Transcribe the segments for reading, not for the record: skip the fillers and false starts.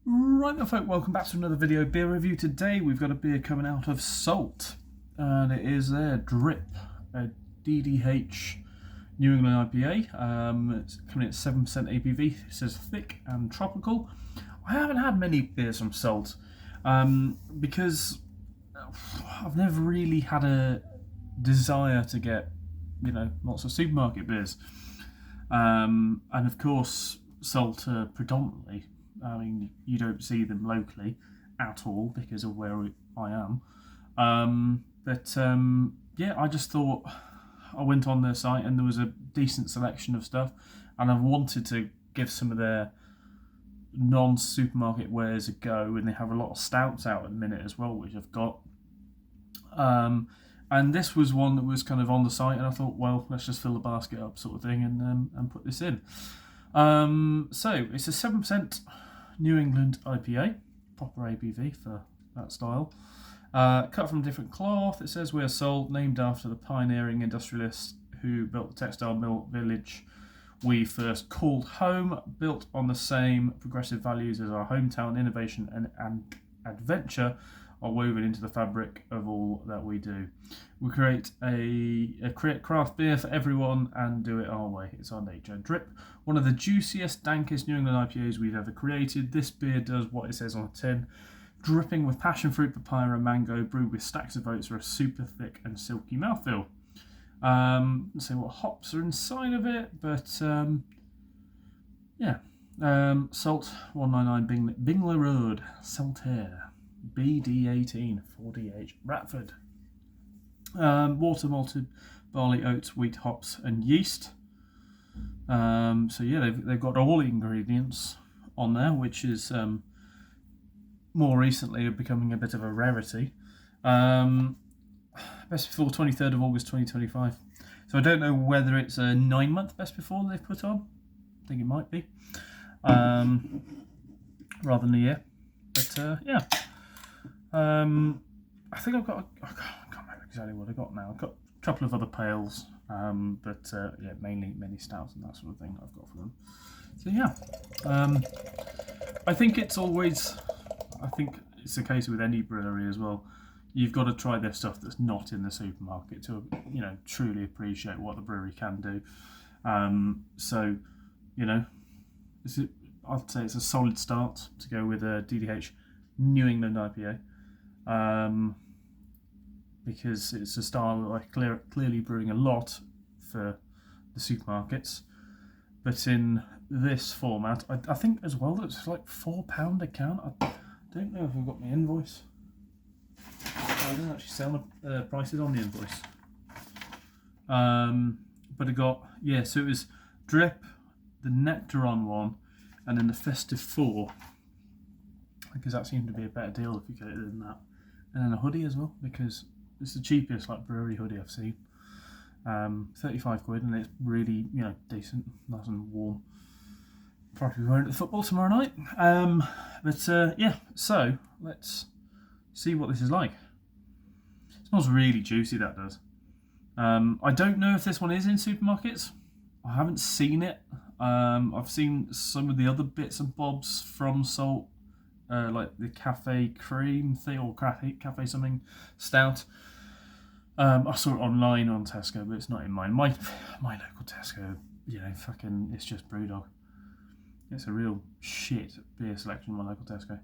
Right then folk, welcome back to another video beer review. Today we've got a beer coming out of Salt, and it is their Drip, a DDH New England IPA. It's coming in at 7% ABV. It says thick and tropical. I haven't had many beers from Salt because I've never really had a desire to get, lots of supermarket beers. And of course, Salt predominantly, you don't see them locally at all because of where I am. I just thought I went on their site and there was a decent selection of stuff, and I've wanted to give some of their non-supermarket wares a go, and they have a lot of stouts out at the minute as well, which I've got. And this was one that was kind of on the site, and I thought, well, let's just fill the basket up, sort of thing, and put this in. So it's a 7% New England IPA, proper ABV for that style. Cut from different cloth. It says we're Salt, named after the pioneering industrialists who built the textile mill village we first called home, built on the same progressive values as our hometown. Innovation and adventure are woven into the fabric of all that we do. We create create craft beer for everyone and do it our way. It's our nature. Drip, one of the juiciest, dankest New England IPAs we've ever created. This beer does what it says on the tin. Dripping with passion fruit, papaya and mango, brewed with stacks of oats for a super thick and silky mouthfeel. Let's see what hops are inside of it, but Salt 199 Bingler Road, Saltaire, BD18 4DH Ratford. Water, malted barley, oats, wheat, hops, and yeast. They've got all the ingredients on there, which is more recently becoming a bit of a rarity. Best before 23rd of August 2025. So I don't know whether it's a 9-month best before they've put on. I think it might be, rather than a year. But I think I can't remember exactly what I got now. I've got a couple of other pails, mainly many stouts and that sort of thing I've got for them. So I think it's the case with any brewery as well. You've got to try their stuff that's not in the supermarket to, truly appreciate what the brewery can do. I'd say it's a solid start to go with a DDH New England IPA, because it's a style that I clearly brewing a lot for the supermarkets, but in this format, I think as well that it's like £4 a can. I don't know if I've got my invoice. I don't actually sell the prices on the invoice. But I got, so it was Drip, the Nectaron one, and then the Festive 4, because that seemed to be a better deal if you get it than that. And then a hoodie as well, because it's the cheapest brewery hoodie I've seen. 35 quid, and it's really, decent, nice and warm. Probably wearing it to football tomorrow night. So let's see what this is like. It smells really juicy, that does. I don't know if this one is in supermarkets. I haven't seen it. I've seen some of the other bits and bobs from Salt, like the Cafe Cream thing or Cafe something stout. I saw it online on Tesco, but it's not in mine. My local Tesco, it's just Brewdog. It's a real shit beer selection in my local Tesco.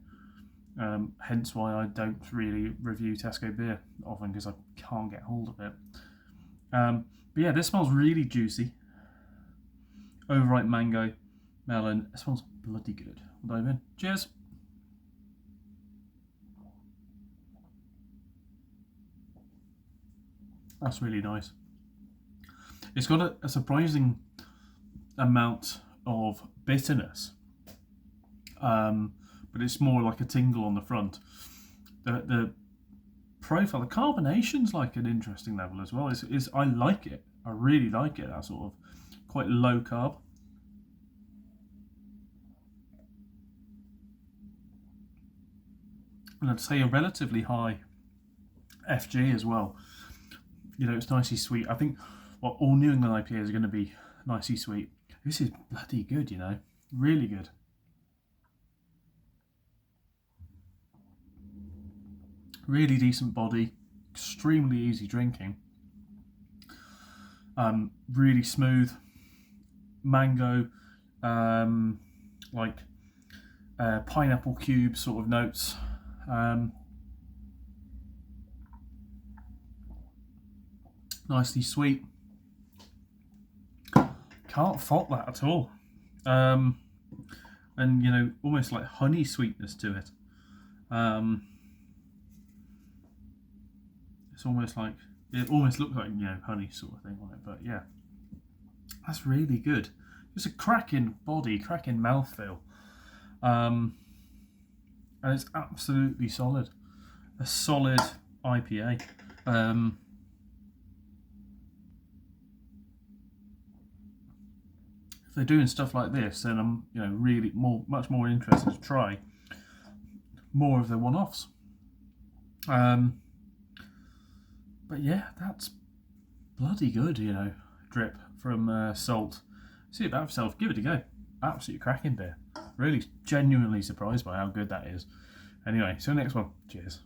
Hence why I don't really review Tesco beer often, because I can't get hold of it. This smells really juicy. Overripe mango, melon. It smells bloody good. We'll dive in. Cheers. That's really nice. It's got a surprising amount of bitterness, but it's more like a tingle on the front. The profile, the carbonation's like an interesting level as well. I like it. I really like it. That sort of quite low carb. And I'd say a relatively high FG as well. It's nicely sweet. I think all New England IPAs are going to be nicely sweet. This is bloody good, really good. Really decent body, extremely easy drinking. Really smooth mango, like pineapple cube sort of notes. Nicely sweet. Can't fault that at all. And you know, almost like honey sweetness to it. It's almost like, it almost looks like, you know, honey sort of thing on it, but yeah, that's really good. It's a cracking body, cracking mouthfeel, and it's absolutely solid. A solid IPA. If they're doing stuff like this, then I'm, you know, really much more interested to try more of their one-offs. But yeah, that's bloody good, you know. Drip from Salt. See it about yourself, give it a go. Absolutely cracking beer. Really genuinely surprised by how good that is. Anyway, so next one. Cheers.